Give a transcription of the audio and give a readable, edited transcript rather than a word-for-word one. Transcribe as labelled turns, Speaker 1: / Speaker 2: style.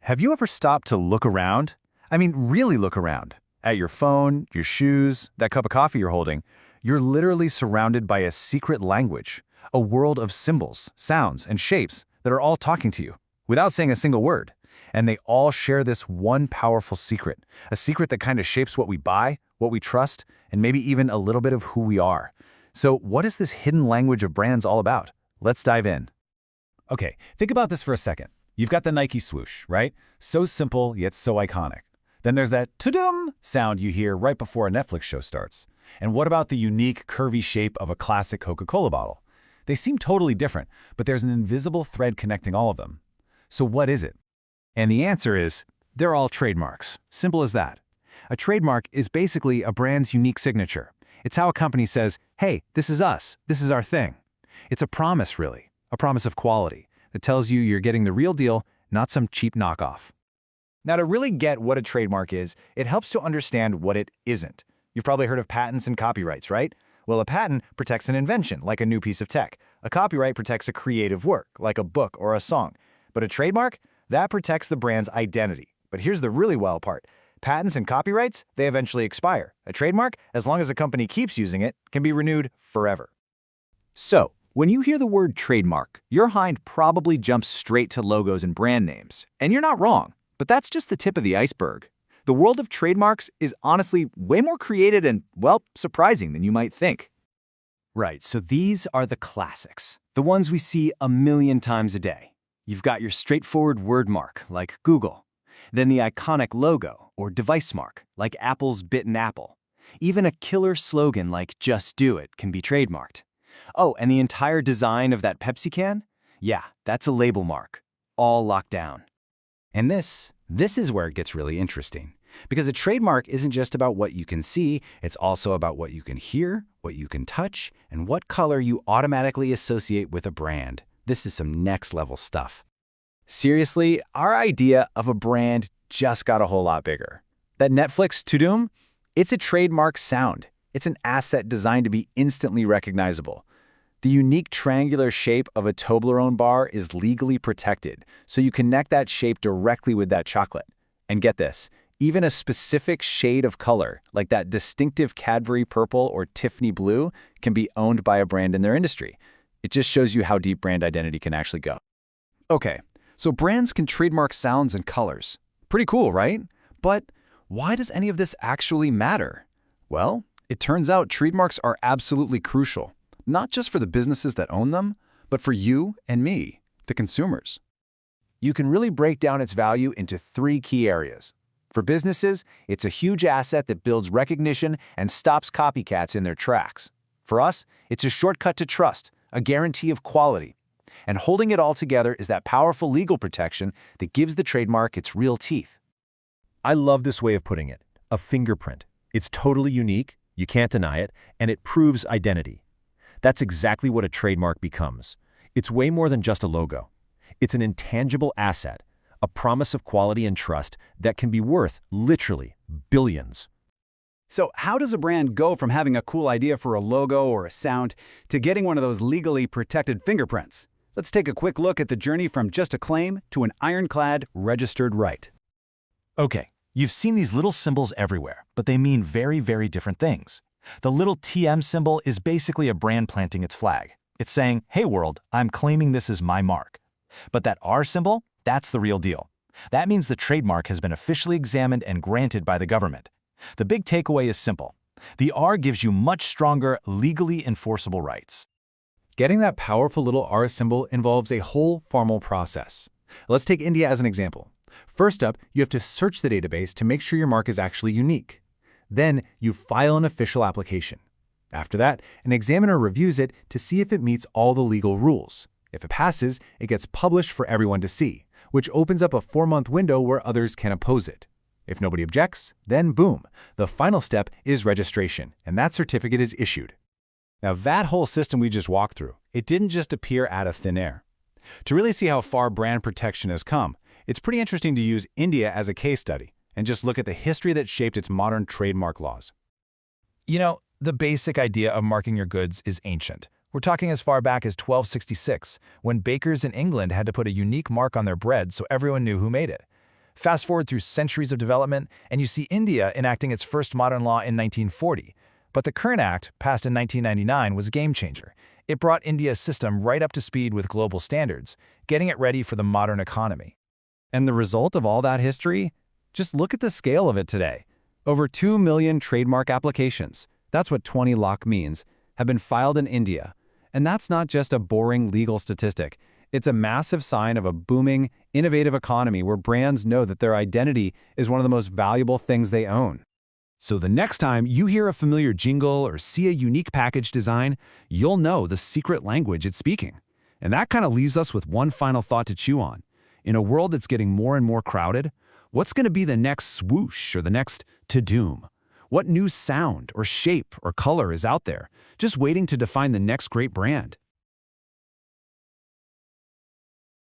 Speaker 1: Have you ever stopped to look around? I mean, really look around. At your phone, your shoes, that cup of coffee you're holding, you're literally surrounded by a secret language, a world of symbols, sounds, and shapes that are all talking to you, without saying a single word. And they all share this one powerful secret, a secret that kind of shapes what we buy, what we trust, and maybe even a little bit of who we are. So what is this hidden language of brands all about? Let's dive in.
Speaker 2: Okay, think about this for a second. You've got the Nike swoosh, right? So simple, yet so iconic. Then there's that ta-dum sound you hear right before a Netflix show starts. And what about the unique, curvy shape of a classic Coca-Cola bottle? They seem totally different, but there's an invisible thread connecting all of them. So what is it?
Speaker 1: And the answer is, they're all trademarks. Simple as that. A trademark is basically a brand's unique signature. It's how a company says, hey, this is us, this is our thing. It's a promise, really, a promise of quality that tells you you're getting the real deal, not some cheap knockoff. Now, to really get what a trademark is, it helps to understand what it isn't. You've probably heard of patents and copyrights, right? Well, a patent protects an invention, like a new piece of tech. A copyright protects a creative work, like a book or a song. But a trademark? That protects the brand's identity. But here's the really wild part. Patents and copyrights, they eventually expire. A trademark, as long as a company keeps using it, can be renewed forever. So, when you hear the word trademark, your mind probably jumps straight to logos and brand names. And you're not wrong, but that's just the tip of the iceberg. The world of trademarks is honestly way more creative and, well, surprising than you might think.
Speaker 2: Right, so these are the classics, the ones we see a million times a day. You've got your straightforward word mark, like Google. Then the iconic logo, or device mark, like Apple's Bitten Apple. Even a killer slogan like Just Do It can be trademarked. Oh, and the entire design of that Pepsi can? Yeah, that's a label mark, all locked down. And this is where it gets really interesting. Because a trademark isn't just about what you can see, it's also about what you can hear, what you can touch, and what color you automatically associate with a brand. This is some next-level stuff. Seriously, our idea of a brand just got a whole lot bigger. That Netflix to-doom? It's a trademark sound. It's an asset designed to be instantly recognizable. The unique triangular shape of a Toblerone bar is legally protected, so you connect that shape directly with that chocolate. And get this, even a specific shade of color, like that distinctive Cadbury purple or Tiffany blue, can be owned by a brand in their industry. It just shows you how deep brand identity can actually go. Okay, so brands can trademark sounds and colors. Pretty cool, right? But why does any of this actually matter? Well, it turns out trademarks are absolutely crucial, not just for the businesses that own them, but for you and me, the consumers. You can really break down its value into three key areas. For businesses, it's a huge asset that builds recognition and stops copycats in their tracks. For us, it's a shortcut to trust, a guarantee of quality. And holding it all together is that powerful legal protection that gives the trademark its real teeth.
Speaker 3: I love this way of putting it, a fingerprint. It's totally unique, you can't deny it, and it proves identity. That's exactly what a trademark becomes. It's way more than just a logo. It's an intangible asset, a promise of quality and trust that can be worth, literally, billions.
Speaker 4: So how does a brand go from having a cool idea for a logo or a sound to getting one of those legally protected fingerprints? Let's take a quick look at the journey from just a claim to an ironclad registered right.
Speaker 1: Okay, you've seen these little symbols everywhere, but they mean very, very different things. The little TM symbol is basically a brand planting its flag. It's saying, hey world, I'm claiming this is my mark. But that R symbol, that's the real deal. That means the trademark has been officially examined and granted by the government. The big takeaway is simple. The R gives you much stronger, legally enforceable rights. Getting that powerful little R symbol involves a whole formal process. Let's take India as an example. First up, you have to search the database to make sure your mark is actually unique. Then, you file an official application. After that, an examiner reviews it to see if it meets all the legal rules. If it passes, it gets published for everyone to see, which opens up a 4-month window where others can oppose it. If nobody objects, then boom, the final step is registration, and that certificate is issued. Now that whole system we just walked through, it didn't just appear out of thin air. To really see how far brand protection has come, it's pretty interesting to use India as a case study and just look at the history that shaped its modern trademark laws. You know, the basic idea of marking your goods is ancient. We're talking as far back as 1266, when bakers in England had to put a unique mark on their bread so everyone knew who made it. Fast forward through centuries of development, and you see India enacting its first modern law in 1940. But the current act, passed in 1999, was a game changer. It brought India's system right up to speed with global standards, getting it ready for the modern economy.
Speaker 4: And the result of all that history? Just look at the scale of it today. Over 2 million trademark applications, that's what 20 Lakh means, have been filed in India. And that's not just a boring legal statistic. It's a massive sign of a booming, innovative economy where brands know that their identity is one of the most valuable things they own.
Speaker 5: So the next time you hear a familiar jingle or see a unique package design, you'll know the secret language it's speaking. And that kind of leaves us with one final thought to chew on. In a world that's getting more and more crowded, what's going to be the next swoosh or the next to-doom? What new sound or shape or color is out there, just waiting to define the next great brand?